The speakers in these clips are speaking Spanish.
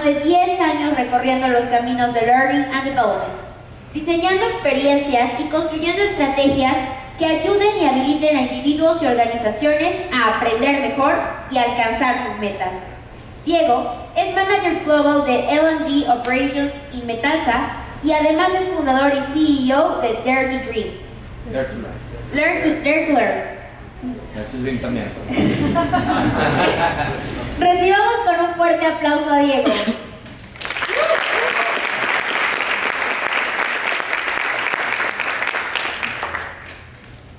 de 10 años recorriendo los caminos de Learning and Development, diseñando experiencias y construyendo estrategias que ayuden y habiliten a individuos y organizaciones a aprender mejor y alcanzar sus metas. Diego es Manager Global de L&D Operations y Metalsa y además es fundador y CEO de Dare to Dream. Dare to Learn. Dare to Learn. Dare to Dream también. Recibamos con un fuerte aplauso a Diego.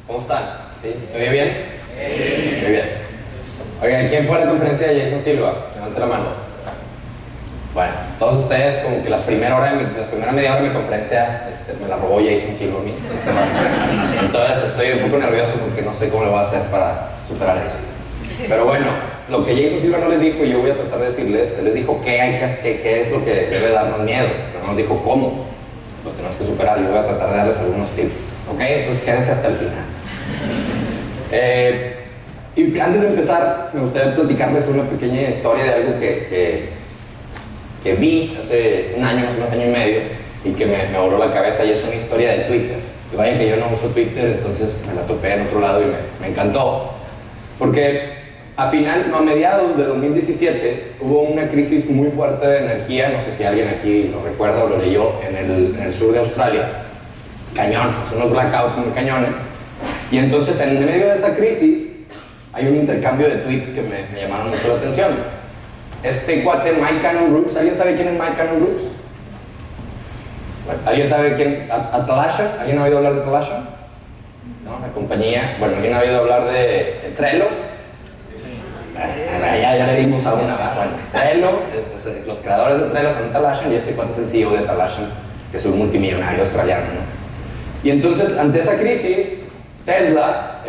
¿Cómo están? ¿Sí? ¿Se oye bien? Sí. Muy bien. Oigan, ¿quién fue a la conferencia de Jason Silva? Levante la mano. Bueno, todos ustedes, como que la primera media hora de mi conferencia me la robó Jason Silva a mí. Entonces estoy un poco nervioso porque no sé cómo lo voy a hacer para superar eso. Pero bueno, lo que Jason Silva no les dijo, y yo voy a tratar de decirles, él les dijo qué es lo que debe darnos miedo, pero no nos dijo cómo lo tenemos que superar. Yo voy a tratar de darles algunos tips, ¿ok? Entonces quédense hasta el final. Y antes de empezar, me gustaría platicarles una pequeña historia de algo que vi hace un año, más o menos año y medio, y que me voló la cabeza, y es una historia de Twitter. Y vaya que yo no uso Twitter, entonces me la topé en otro lado y me encantó. Porque a mediados de 2017 hubo una crisis muy fuerte de energía, no sé si alguien aquí lo recuerda o lo leyó, en el sur de Australia. Cañón, son unos blackouts muy cañones. Y entonces en medio de esa crisis hay un intercambio de tweets que me llamaron mucho la atención. Este cuate, Mike Cannon Brooks, ¿alguien sabe quién es Mike Cannon Brooks? ¿Alguien sabe quién? ¿Atalasha? ¿Alguien ha oído hablar de Atalasha? ¿No? La compañía. Bueno, ¿alguien ha oído hablar de Trello? Ya le dimos a una, ¿verdad? Bueno, Trello, los creadores de Trello son Atalasha y este cuate es el CEO de Atalasha, que es un multimillonario australiano, ¿no? Y entonces, ante esa crisis, Tesla,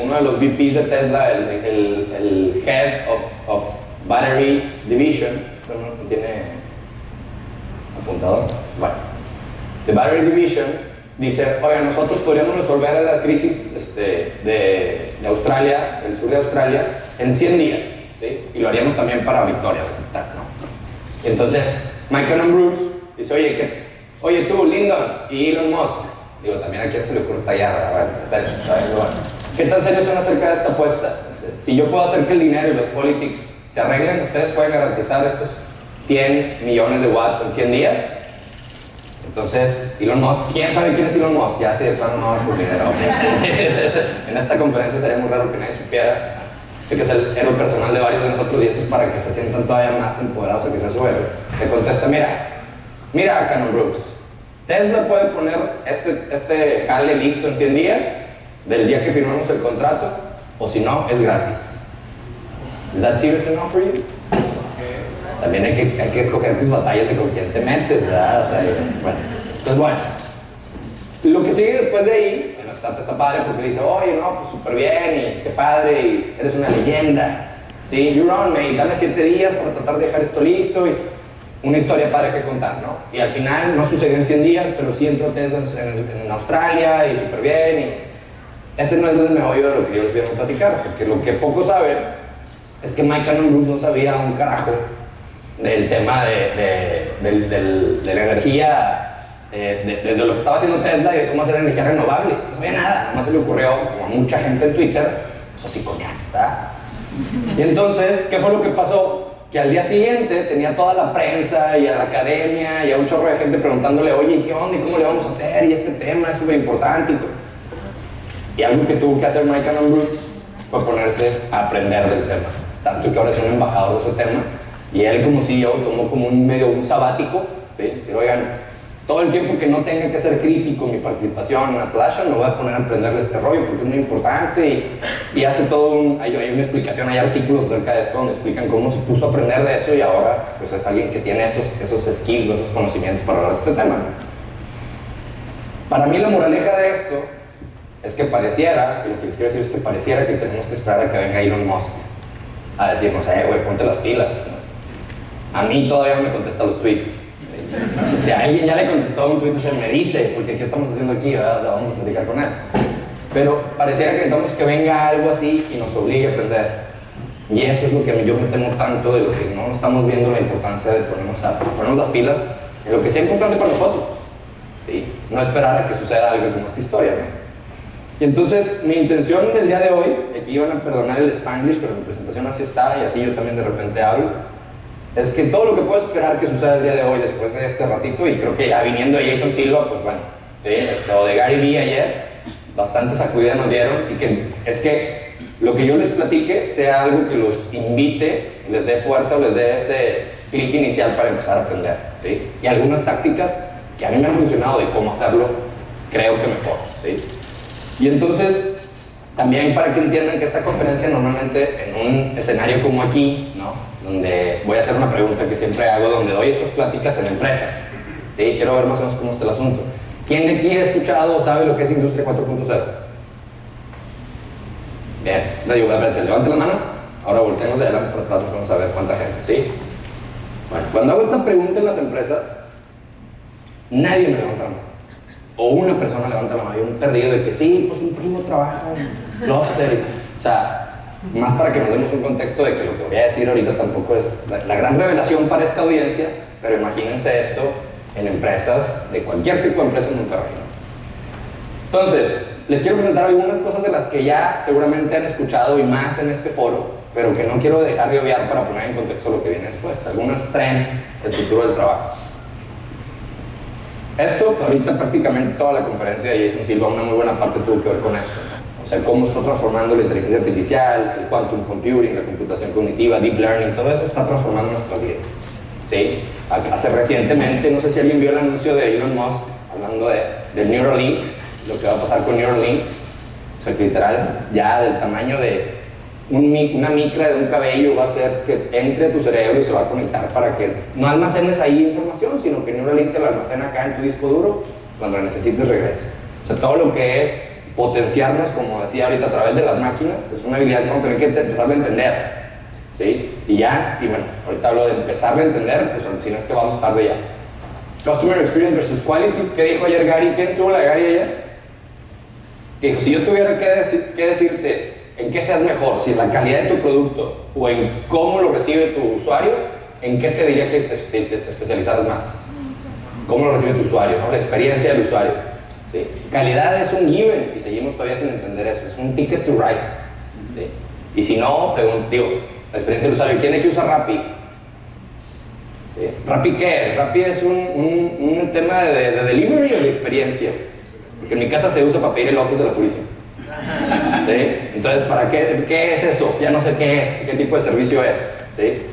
uno de los VPs de Tesla, el Head of Battery Division, esto no tiene apuntador, bueno, The Battery Division, dice, oiga, nosotros podríamos resolver la crisis de Australia, del sur de Australia, en 100 días, ¿sí? Y lo haríamos también para Victoria, ¿no? Y entonces, Mike Cannon Brooks dice, oye tú, Lyndon y Elon Musk, digo, también a quién se le ocurre tallar, ¿qué tan serios son acerca de esta apuesta? Si yo puedo hacer que el dinero y los politics se arreglen, ¿ustedes pueden garantizar estos 100 millones de watts en 100 días? Entonces, Elon Musk, ¿quién sabe quién es Elon Musk? Ya sé, de plano no es por dinero. En esta conferencia sería muy raro que nadie supiera. Sé que es el héroe personal de varios de nosotros y esto es para que se sientan todavía más empoderados a que sea su héroe. Te contesta, mira Cannon Brooks, Tesla puede poner este jale listo en 100 días, del día que firmamos el contrato, o si no, es gratis. ¿Is that serious enough for you? También hay que escoger tus batallas de con quién te metes, ¿verdad? O sea, bueno, lo que sigue después de ahí, bueno, está padre porque dice, oye, no, pues súper bien, y qué padre, y eres una leyenda, ¿sí? You're on, mate, dame 7 días para tratar de dejar esto listo, y una historia padre que contar, ¿no? Y al final no sucedió en 100 días, pero sí entró Tesla en Australia, y súper bien, y ese no es el meollo de lo que yo les voy a platicar, porque lo que pocos saben es que Mike Cannon Brooks no sabía un carajo del tema de la energía, de lo que estaba haciendo Tesla y de cómo hacer energía renovable. No sabía nada, nada más se le ocurrió, como a mucha gente en Twitter, eso sí coñac, ¿verdad? Y entonces, ¿qué fue lo que pasó? Que al día siguiente tenía toda la prensa y a la academia y a un chorro de gente preguntándole, oye, ¿qué onda? ¿Y cómo le vamos a hacer? Y este tema es súper importante. Y algo que tuvo que hacer Mike Cannon Brooks fue ponerse a aprender del tema. Tanto que ahora es un embajador de ese tema. Y él como CEO tomó como un sabático, ¿sí? Decir, oigan, todo el tiempo que no tenga que ser crítico mi participación en Atalasha, me voy a poner a aprenderle este rollo porque es muy importante y hace todo hay una explicación, hay artículos acerca de esto donde explican cómo se puso a aprender de eso y ahora pues es alguien que tiene esos skills, esos conocimientos para hablar de este tema. Para mí la moraleja de esto es que pareciera, y lo que les quiero decir es que pareciera que tenemos que esperar a que venga Elon Musk a decirnos, güey, ponte las pilas, ¿no? A mí todavía no me contesta los tweets. O sea, si a alguien ya le contestó un tweet, se me dice, porque ¿qué estamos haciendo aquí? ¿Verdad? O sea, vamos a platicar con él. Pero pareciera que necesitamos que venga algo así y nos obligue a aprender. Y eso es lo que yo me temo tanto, de lo que no estamos viendo la importancia de ponernos las pilas en lo que sea importante para nosotros, ¿sí? No esperar a que suceda algo como esta historia, ¿no? Y entonces, mi intención del día de hoy, aquí iban a perdonar el Spanglish, pero mi presentación así está y así yo también de repente hablo, es que todo lo que puedo esperar que suceda el día de hoy después de este ratito, y creo que ya viniendo de Jason Silva, pues bueno, ¿sí? O de Gary Vee ayer, bastante sacudida nos dieron, y que es que lo que yo les platique sea algo que los invite, les dé fuerza o les dé ese clic inicial para empezar a aprender, ¿sí? Y algunas tácticas que a mí me han funcionado de cómo hacerlo, creo que mejor, ¿sí? Y entonces, también para que entiendan que esta conferencia normalmente en un escenario como aquí, ¿no? Donde voy a hacer una pregunta que siempre hago, donde doy estas pláticas en empresas, ¿sí? Quiero ver más o menos cómo está el asunto. ¿Quién de aquí ha escuchado o sabe lo que es Industria 4.0? Bien, le digo, a ver, se levante la mano, ahora volteemos de adelante para atrás, vamos a ver cuánta gente, ¿sí? Bueno, cuando hago esta pregunta en las empresas, nadie me levanta la mano. O una persona levanta la mano, hay un perdido de que sí, pues un primo trabaja en Cluster. O sea, más para que nos demos un contexto de que lo que voy a decir ahorita tampoco es la gran revelación para esta audiencia, pero imagínense esto en empresas, de cualquier tipo de empresa en Monterrey, ¿no? Entonces, les quiero presentar algunas cosas de las que ya seguramente han escuchado y más en este foro, pero que no quiero dejar de obviar para poner en contexto lo que viene después, algunos trends del futuro del trabajo. Esto, ahorita prácticamente toda la conferencia de Jason Silva, una muy buena parte tuvo que ver con esto, ¿no? O sea, cómo está transformando la inteligencia artificial, el quantum computing, la computación cognitiva, deep learning, todo eso está transformando nuestras vidas, ¿sí? Hace recientemente, no sé si alguien vio el anuncio de Elon Musk hablando del Neuralink, lo que va a pasar con Neuralink, o sea, que literal, ya del tamaño de una micra de un cabello va a hacer que entre a tu cerebro y se va a conectar para que no almacenes ahí información, sino que Neuralink te la almacena acá en tu disco duro, cuando la necesites regrese. O sea, todo lo que es potenciarnos, como decía ahorita, a través de las máquinas, es una habilidad que vamos a tener que empezar a entender, ¿sí? Y bueno, ahorita hablo de empezar a entender, pues si no es que vamos tarde ya. Customer Experience versus Quality, ¿qué dijo ayer Gary? ¿Quién estuvo la de Gary ayer? Que dijo, si yo tuviera que decirte en qué seas mejor, si en la calidad de tu producto o en cómo lo recibe tu usuario, ¿en qué te diría que te especializaras más? ¿Cómo lo recibe tu usuario? ¿No? La experiencia del usuario, ¿sí? Calidad es un given y seguimos todavía sin entender eso, es un ticket to ride, ¿sí? Y si no, digo, la experiencia del usuario, ¿quién hay que usar Rappi? ¿Sí? ¿Rappi qué es? Rappi es un tema de delivery o de experiencia, porque en mi casa se usa para pedir elotes de la Purísima. ¿Sí? Entonces, ¿para qué es eso? Ya no sé qué es, qué tipo de servicio es, ¿sí?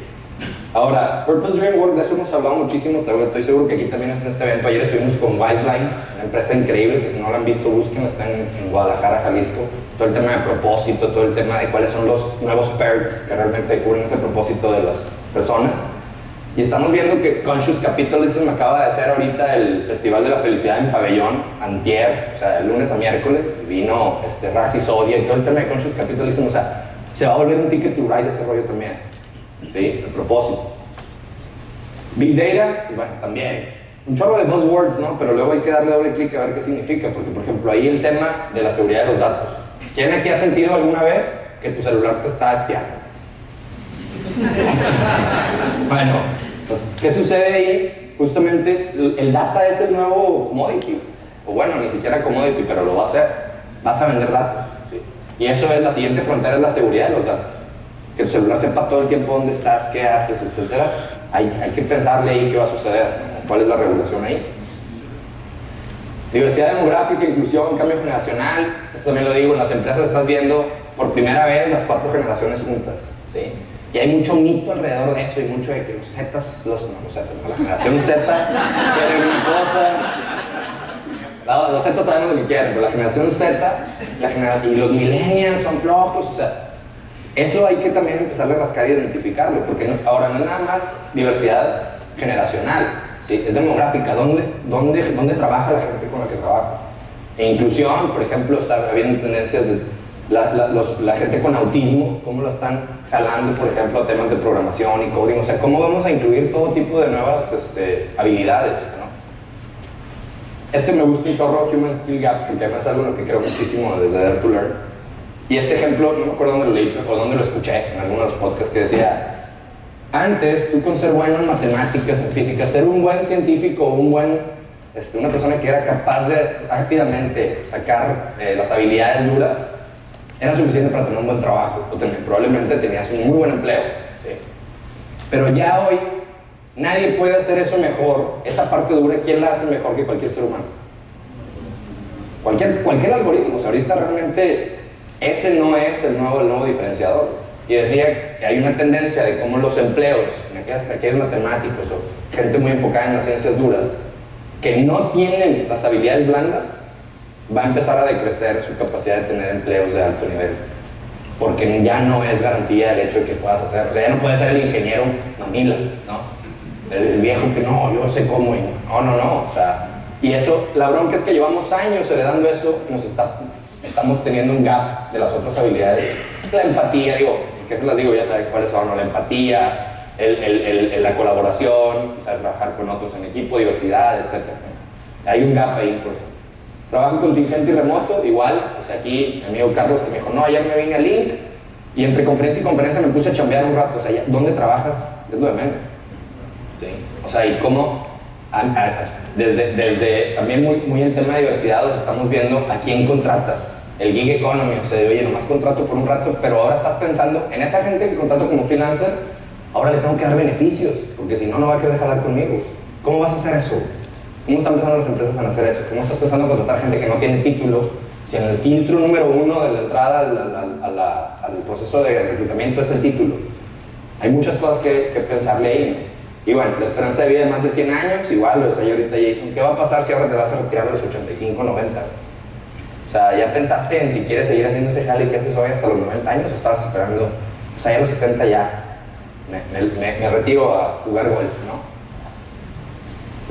Ahora, Purpose Driven Work, de eso hemos hablado muchísimo, estoy seguro que aquí también es en este evento. Ayer estuvimos con Wiseline, una empresa increíble que si no la han visto, busquen, está en Guadalajara, Jalisco. Todo el tema de propósito, todo el tema de cuáles son los nuevos perks que realmente cubren ese propósito de las personas. Y estamos viendo que Conscious Capitalism acaba de hacer ahorita el Festival de la Felicidad en Pabellón, antier, o sea, el lunes a miércoles, vino Razi Sodia y todo el tema de Conscious Capitalism, o sea, se va a volver un ticket to ride ese rollo también, ¿sí? El propósito. Big Data, y bueno, también, un chorro de buzzwords, ¿no? Pero luego hay que darle doble clic a ver qué significa, porque por ejemplo, ahí el tema de la seguridad de los datos. ¿Quién aquí ha sentido alguna vez que tu celular te está espiando? Bueno, pues, ¿qué sucede ahí? Justamente el data es el nuevo commodity, o bueno, ni siquiera commodity, pero lo va a hacer. Vas a vender datos, ¿sí? Y eso es la siguiente frontera, es la seguridad de los datos. Que tu celular sepa todo el tiempo dónde estás, qué haces, etc. Hay que pensarle ahí qué va a suceder, ¿no? ¿Cuál es la regulación ahí? Diversidad demográfica, inclusión, cambio generacional. Esto también lo digo, en las empresas estás viendo por primera vez las 4 generaciones juntas, ¿sí? Y hay mucho mito alrededor de eso y mucho de que los Zetas, la generación Z quieren una cosa. Los Zetas sabemos lo que quieren, pero la generación Z y los millennials son flojos, o sea, eso hay que también empezar a rascar y identificarlo, porque ahora no es nada más diversidad generacional, ¿sí? Es demográfica, ¿dónde trabaja la gente con la que trabaja? E inclusión, por ejemplo, está habiendo tendencias de la gente con autismo, cómo lo están jalando, por ejemplo, a temas de programación y coding, o sea, cómo vamos a incluir todo tipo de nuevas habilidades, ¿no? Me gusta un chorro, Human Skill Gaps, porque además es algo en lo que creo muchísimo desde Dare to Learn. Y este ejemplo, no me acuerdo dónde lo leí o dónde lo escuché, en alguno de los podcasts, que decía, antes tú con ser bueno en matemáticas, en física, ser un buen científico, una persona que era capaz de rápidamente sacar las habilidades duras, era suficiente para tener un buen trabajo, o probablemente tenías un muy buen empleo, ¿sí? Pero ya hoy, nadie puede hacer eso mejor, esa parte dura, ¿quién la hace mejor que cualquier ser humano? Cualquier algoritmo, o sea, ahorita realmente ese no es el nuevo diferenciador. Y decía que hay una tendencia de cómo los empleos, en aquellos matemáticos o gente muy enfocada en las ciencias duras, que no tienen las habilidades blandas, va a empezar a decrecer su capacidad de tener empleos de alto nivel. Porque ya no es garantía el hecho de que puedas hacer, o sea, ya no puedes ser el ingeniero mamilas, ¿no? El viejo que no, yo sé cómo, y no, o sea, y eso, la bronca es que llevamos años heredando eso, estamos teniendo un gap de las otras habilidades. La empatía, que se las digo, ya saben cuáles son, ¿no? La empatía, la colaboración, saber trabajar con otros en equipo, diversidad, etc. Hay un gap ahí, por ejemplo. Trabajo contingente y remoto, igual, o sea, aquí mi amigo Carlos que me dijo, no, ayer me vine a Link y entre conferencia y conferencia me puse a chambear un rato, o sea, ¿dónde trabajas? Es lo de menos. ¿Sí? O sea, y cómo, desde también muy en tema de diversidad, os estamos viendo a quién contratas. El gig economy, o sea, oye, nomás contrato por un rato, pero ahora estás pensando en esa gente que contrato como freelancer, ahora le tengo que dar beneficios, porque si no, no va a querer jalar conmigo. ¿Cómo vas a hacer eso? ¿Cómo están empezando las empresas a hacer eso? ¿Cómo estás pensando en contratar gente que no tiene título? Si en el filtro número 1 de la entrada al proceso de reclutamiento es el título. Hay muchas cosas que pensarle ahí. Y bueno, la esperanza de vida de más de 100 años, igual, o sea, yo ahorita Jason, ¿qué va a pasar si ahora te vas a retirar a los 85, 90? O sea, ¿ya pensaste en si quieres seguir haciendo ese jale que haces hoy hasta los 90 años o estabas esperando, o sea, ya a los 60 ya me retiro a jugar golf, ¿no?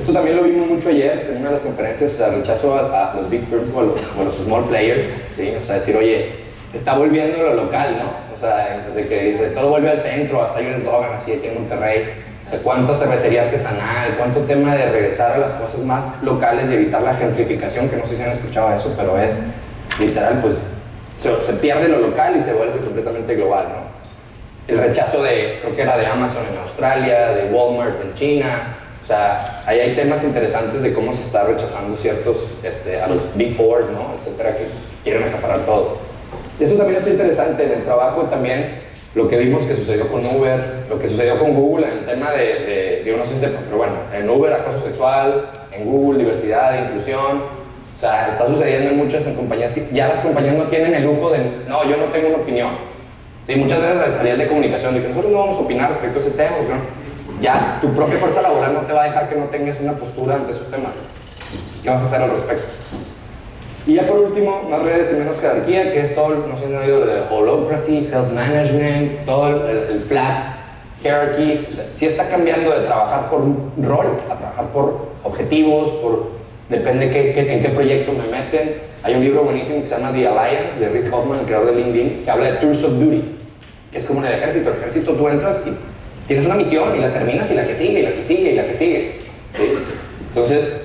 Eso también lo vimos mucho ayer en una de las conferencias, o sea, rechazo a los big firms o a los small players, ¿sí? O sea, decir, oye, está volviendo lo local, ¿no? O sea, de que dice, todo vuelve al centro, hasta hay un eslogan así aquí en Monterrey. O sea, cuánto cervecería artesanal, cuánto tema de regresar a las cosas más locales y evitar la gentrificación, que no sé si han escuchado eso, pero es literal, pues se pierde lo local y se vuelve completamente global, ¿no? El rechazo creo que era de Amazon en Australia, de Walmart en China. O sea, ahí hay temas interesantes de cómo se está rechazando ciertos, a los Big Fours, ¿no? Etcétera, que quieren acaparar todo. Y eso también está interesante en el trabajo también, lo que vimos que sucedió con Uber, lo que sucedió con Google en el tema yo no sé si sepa, pero bueno, en Uber acoso sexual, en Google diversidad, inclusión. O sea, está sucediendo en muchas compañías que ya las compañías no tienen el lujo de, no, yo no tengo una opinión. Sí, muchas veces salías de comunicación de que nosotros no vamos a opinar respecto a ese tema, porque no. Ya tu propia fuerza laboral no te va a dejar que no tengas una postura ante esos temas. Pues, ¿qué vas a hacer al respecto? Y ya por último, más redes y menos jerarquía, que es todo, no sé si han oído de holacracy, self-management, todo el flat hierarchies. O sea, sí está cambiando de trabajar por un rol a trabajar por objetivos, depende en qué proyecto me meten. Hay un libro buenísimo que se llama The Alliance, de Rick Hoffman, el creador de LinkedIn, que habla de Tours of Duty, que es como en el ejército. El ejército tú entras y tienes una misión y la terminas y la que sigue, y la que sigue, y la que sigue. ¿Sí? Entonces,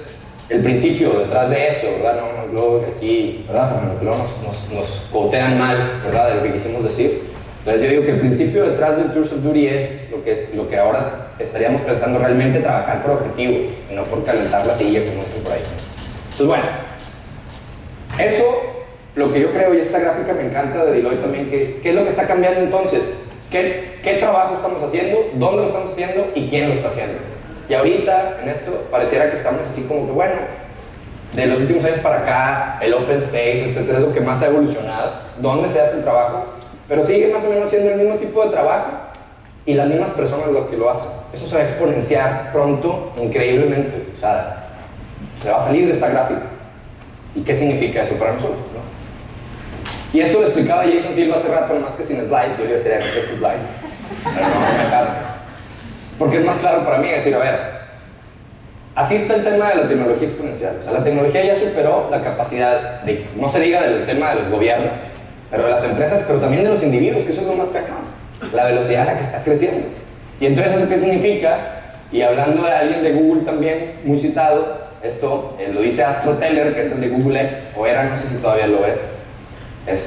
el principio detrás de eso, ¿verdad? No, luego aquí, ¿verdad, Fernando? Que luego nos quotean mal, ¿verdad? De lo que quisimos decir. Entonces yo digo que el principio detrás del Tours of Duty es lo que ahora estaríamos pensando realmente trabajar por objetivos y no por calentar la silla, como dicen por ahí. Entonces, bueno, eso, lo que yo creo, y esta gráfica me encanta de Deloitte también, que es, ¿qué es lo que está cambiando entonces? ¿Qué trabajo estamos haciendo? ¿Dónde lo estamos haciendo? ¿Y quién lo está haciendo? Y ahorita, en esto, pareciera que estamos así como que, bueno, de los últimos años para acá, el open space, etcétera, es lo que más ha evolucionado. ¿Dónde se hace el trabajo? Pero sigue más o menos siendo el mismo tipo de trabajo y las mismas personas lo que lo hacen. Eso se va a exponenciar pronto, increíblemente. O sea, se va a salir de esta gráfica. ¿Y qué significa eso para nosotros, no? Y esto lo explicaba Jason Silva hace rato, más que sin slide. Yo le decía, ¿qué es slide? Pero no me dejaron. Porque es más claro para mí decir, a ver, así está el tema de la tecnología exponencial. O sea, la tecnología ya superó la capacidad de, no se diga del tema de los gobiernos, pero de las empresas, pero también de los individuos, que eso es lo más cacao. La velocidad a la que está creciendo. Y entonces, ¿eso qué significa? Y hablando de alguien de Google también, muy citado, esto lo dice Astro Teller, que es el de Google X, o era, no sé si todavía lo es.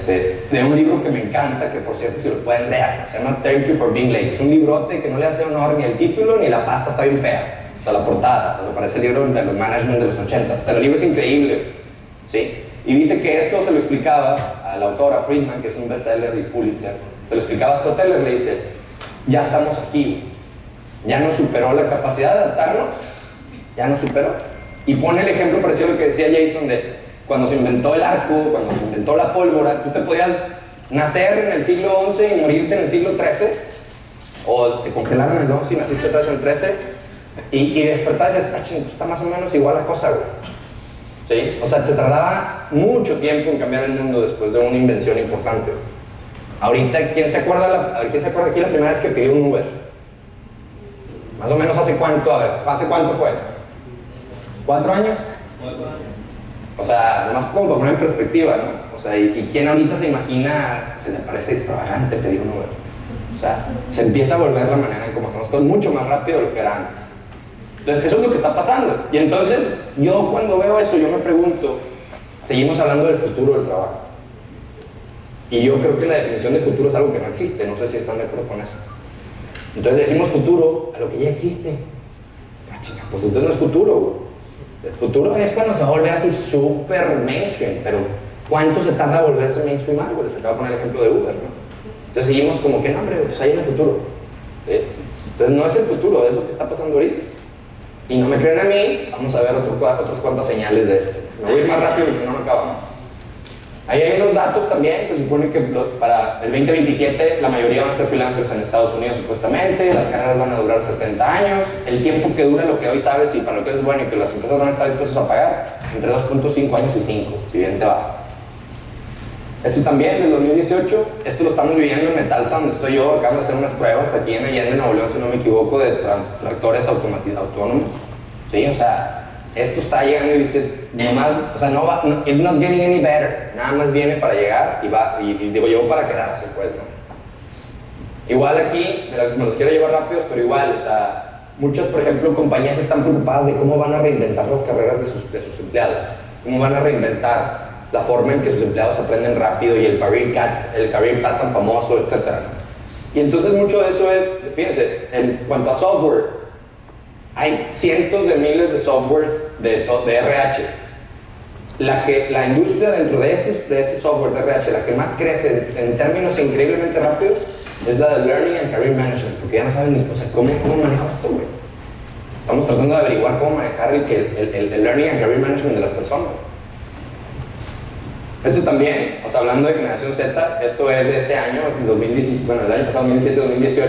de un libro que me encanta, que por cierto si lo pueden leer, se llama Thank You for Being Late. Es un librote que no le hace honor ni el título ni la pasta, está bien fea, o sea, la portada, o sea, parece el libro de los management de los 80s, pero el libro es increíble, ¿sí? Y dice que esto se lo explicaba a la autora Friedman, que es un bestseller y Pulitzer, se lo explicaba a Scott Teller, le dice, ya estamos aquí, ya nos superó la capacidad de adaptarnos, ya nos superó. Y pone el ejemplo parecido a lo que decía Jason de cuando se inventó el arco, cuando se inventó la pólvora, tú te podías nacer en el siglo XI y morirte en el siglo XIII, o te congelaron en el XI y naciste otra vez en el XIII, y despertar y dices, pues está más o menos igual la cosa, güey. ¿Sí? O sea, te tardaba mucho tiempo en cambiar el mundo después de una invención importante. Ahorita, ¿quién se acuerda aquí la primera vez que pidió un Uber? Más o menos ¿hace cuánto? A ver, ¿hace cuánto fue? ¿4 años? O sea, nomás como para poner en perspectiva, ¿no? O sea, ¿y quién ahorita se imagina, se le parece extravagante pedir un Uber? O sea, se empieza a volver la manera en cómo hacemos cosas mucho más rápido de lo que era antes. Entonces, eso es lo que está pasando. Y entonces, yo cuando veo eso, yo me pregunto, seguimos hablando del futuro del trabajo. Y yo creo que la definición de futuro es algo que no existe, no sé si están de acuerdo con eso. Entonces decimos futuro a lo que ya existe. Ah, chica, pues entonces no es futuro, güey. El futuro es cuando se va a volver así súper mainstream, pero ¿cuánto se tarda a volverse mainstream algo? Les acabo de poner el ejemplo de Uber, ¿no? Entonces seguimos como que no, hombre, pues ahí en el futuro. Entonces no es el futuro, es lo que está pasando ahorita. Y no me creen a mí, vamos a ver otras cuantas señales de esto. Me voy a ir más rápido porque si no me acabamos. Ahí hay unos datos también, que supone que para el 2027 la mayoría van a ser freelancers en Estados Unidos supuestamente, las carreras van a durar 70 años, el tiempo que dura lo que hoy sabes y para lo que es bueno y que las empresas van a estar dispuestas a pagar, entre 2.5 años y 5, si bien te va. Esto también, del 2018, esto lo estamos viviendo en Metalsa, donde estoy yo, acabo de hacer unas pruebas aquí en Allende, Nuevo León, si no me equivoco, de tractores autónomos, ¿sí? O sea, esto está llegando y dice, nomás, o sea, no va, no, it's not getting any better, nada más viene para llegar y va, y digo yo, para quedarse, pues, ¿no? Igual aquí, me los quiero llevar rápidos, pero igual, o sea, muchas, por ejemplo, compañías están preocupadas de cómo van a reinventar las carreras de sus empleados, cómo van a reinventar la forma en que sus empleados aprenden rápido y el career path tan famoso, etc. Y entonces mucho de eso es, fíjense, en cuanto a software, hay cientos de miles de softwares de RH. La industria dentro de ese software de RH, la que más crece en términos increíblemente rápidos, es la de Learning and Career Management, porque ya no saben ni cómo manejar esto, güey. Estamos tratando de averiguar cómo manejar el Learning and Career Management de las personas. Esto también, o sea, hablando de generación Z, esto es de este año, del año pasado, 2017-2018,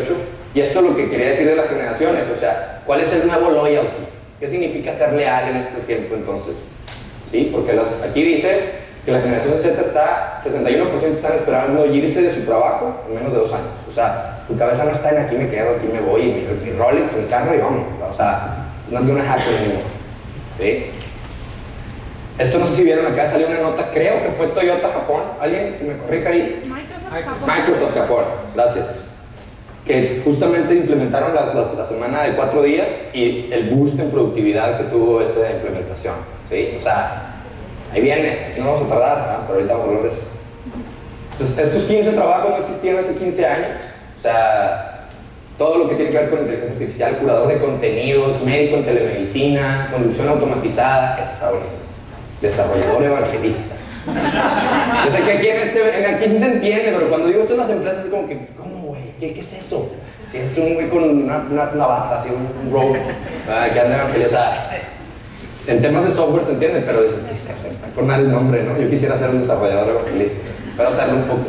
y esto es lo que quería decir de las generaciones, o sea, ¿cuál es el nuevo loyalty? ¿Qué significa ser leal en este tiempo entonces? ¿Sí? Porque aquí dice que la generación Z está, 61% están esperando irse de su trabajo en menos de 2 años, o sea, tu cabeza no está en aquí me quedo, aquí me voy, mi Rolex, mi carro y vamos, o sea, it's not gonna happen anymore, ¿sí? Esto no sé si vieron, acá salió una nota, creo que fue Toyota Japón, ¿alguien que me corrija ahí? Microsoft Japón, gracias. Que justamente implementaron la semana de 4 días y el boost en productividad que tuvo esa implementación, ¿sí? O sea, ahí viene, aquí no vamos a tardar, ¿no? Pero ahorita vamos a hablar de eso. Entonces, estos 15 trabajos no existían hace 15 años, o sea, todo lo que tiene que ver con inteligencia artificial, curador de contenidos, médico en telemedicina, conducción automatizada, está buenísimo. Desarrollador evangelista. Yo sé que aquí sí se entiende, pero cuando digo esto en las empresas es como que, ¿cómo, güey? ¿Qué es eso? Si es un güey con una bata, así, un robe, que anda evangelista. O sea, en temas de software se entiende, pero dices, ¿qué es eso? Está con mal el nombre, ¿no? Yo quisiera ser un desarrollador evangelista, pero hacerlo un poco.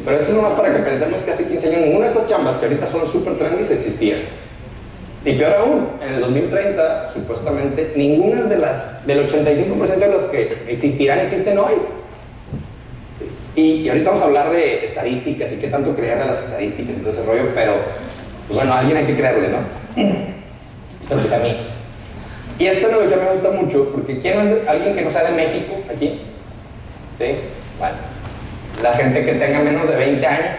Pero esto es nomás para que pensemos que hace 15 años ninguna de estas chambas que ahorita son súper trendy existían. Y peor aún, en el 2030, supuestamente, ninguna del 85% de los que existirán existen hoy. Y ahorita vamos a hablar de estadísticas y qué tanto creerle a las estadísticas y todo ese rollo, pero, pues bueno, a alguien hay que creerle, ¿no? Pero pues a mí. Y esta analogía me gusta mucho, porque ¿quién es alguien que no sea de México aquí? ¿Sí? Bueno, la gente que tenga menos de 20 años.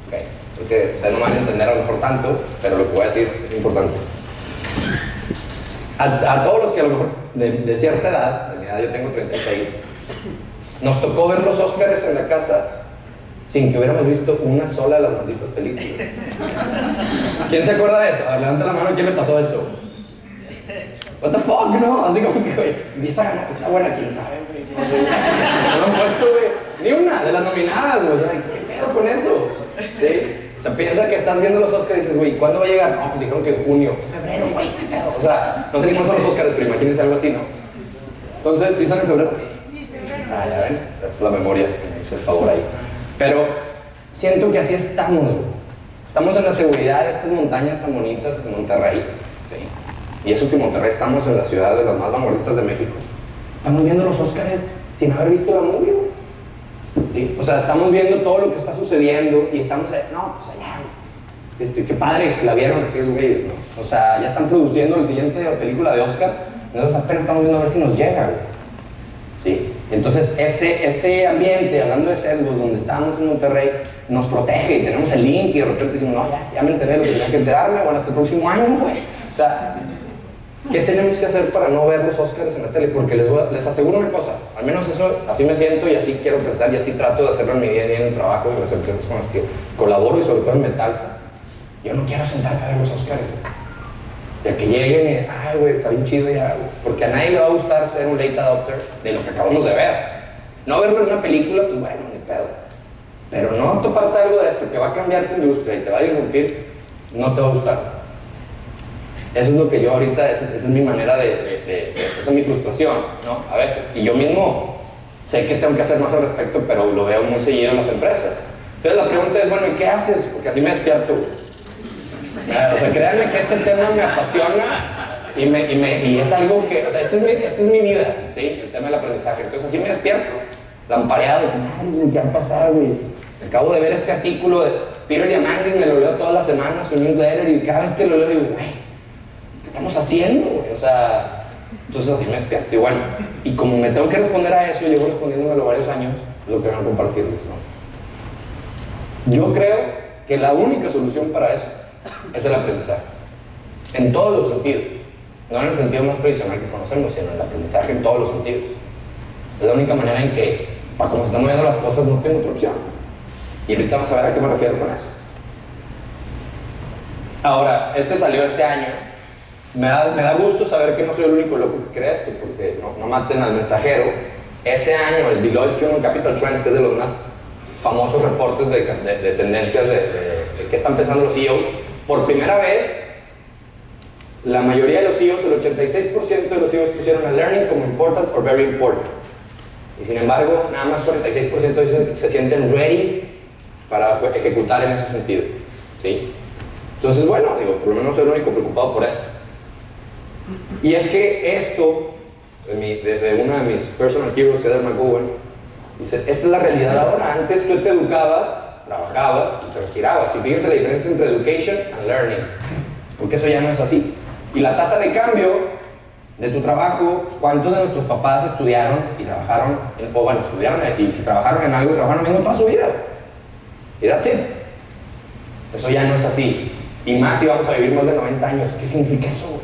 Okay. Porque ustedes no van a entender a lo mejor tanto, pero lo que voy a decir es importante. A todos los que a lo mejor de cierta edad, de mi edad yo tengo 36, Nos tocó ver los Óscares en la casa sin que hubiéramos visto una sola de las malditas películas. ¿Quién se acuerda de eso? A ver, levanta la mano, ¿quién le pasó eso? What the fuck, ¿no? Así como que, güey, y esa ganó, está buena, quién sabe, güey. No lo han puesto, güey, ni una de las nominadas, güey. O sea, ¿qué pedo con eso? ¿Sí? O sea, piensa que estás viendo los Oscars y dices, güey, ¿cuándo va a llegar? No, pues dijeron que en junio. Febrero, güey, ¿qué pedo? O sea, no sé ni cuándo son los Oscars, pero imagínense algo así, ¿no? Entonces, ¿sí son en febrero? Ah, ya ven, esa es la memoria que me hizo el favor ahí. Pero siento que así estamos, güey. Estamos en la seguridad de estas montañas tan bonitas en Monterrey, ¿sí? Y eso que en Monterrey estamos en la ciudad de las más vanguardistas de México. Estamos viendo los Óscares sin haber visto la movie, ¿sí? O sea, estamos viendo todo lo que está sucediendo y estamos, no, pues allá, qué padre que la vieron aquellos güeyes, ¿no? O sea, ya están produciendo la siguiente película de Oscar, nosotros apenas estamos viendo a ver si nos llega, güey. ¿Sí? Entonces, este ambiente, hablando de sesgos, donde estamos en Monterrey, nos protege y tenemos el link y de repente decimos, no, ya me enteré de lo que tenía que enterarme, bueno, hasta el próximo año, güey. O sea, ¿qué tenemos que hacer para no ver los Óscares en la tele? Porque les aseguro una cosa, al menos eso, así me siento y así quiero pensar y así trato de hacerlo en mi día a día en el trabajo y en las empresas con las que colaboro y sobre todo en Metalsa. Yo no quiero sentarme a ver los Óscares, güey. Ya que lleguen y, ay, güey, está bien chido ya, güey. Porque a nadie le va a gustar ser un late adopter de lo que acabamos de ver. No verlo en una película, pues bueno, ni pedo. Pero no toparte algo de esto que va a cambiar tu industria y te va a disrumpir, no te va a gustar. Eso es lo que yo ahorita, esa es mi manera esa es mi frustración, ¿no? A veces. Y yo mismo sé que tengo que hacer más al respecto, pero lo veo muy seguido en las empresas. Entonces la pregunta es, bueno, ¿y qué haces? Porque así me despierto. O sea, créanme que este tema me apasiona y es algo que, o sea, esta es mi vida, ¿sí? El tema del aprendizaje. Entonces así me despierto, lampareado, ¿qué va a pasar, güey? Acabo de ver este artículo de Peter Diamandis, me lo leo todas las semanas, su newsletter, y cada vez que lo leo digo, güey, ¿qué estamos haciendo, güey? O sea, entonces así me despierto. Y bueno, y como me tengo que responder a eso, llevo respondiéndomelo varios años, lo que van a compartirles, ¿no? Yo creo que la única solución para eso es el aprendizaje, en todos los sentidos, no en el sentido más tradicional que conocemos, sino el aprendizaje en todos los sentidos. Es la única manera en que, para cómo se están moviendo las cosas, no tengo otra opción. Y ahorita vamos a ver a qué me refiero con eso. Ahora, este salió este año. Me da gusto saber que no soy el único loco que cree esto, porque no maten al mensajero. Este año, el Deloitte Human Capital Trends, que es de los más famosos reportes de tendencias de qué están pensando los CEOs, por primera vez, la mayoría de los CEOs, el 86% de los CEOs pusieron a learning como important or very important. Y sin embargo, nada más 46% se sienten ready para ejecutar en ese sentido, ¿sí? Entonces, bueno, digo, por lo menos soy el único preocupado por esto. Y es que esto, de uno de mis personal heroes, que es McGowan, dice, esta es la realidad ahora. Antes tú te educabas, trabajabas y te retirabas. Y fíjense la diferencia entre education and learning, porque eso ya no es así. Y la tasa de cambio de tu trabajo, ¿cuántos de nuestros papás estudiaron y trabajaron, o bueno, estudiaron y si trabajaron en algo, trabajaron mismo toda su vida? Y that's it. Eso ya no es así. Y más si vamos a vivir más de 90 años. ¿Qué significa eso?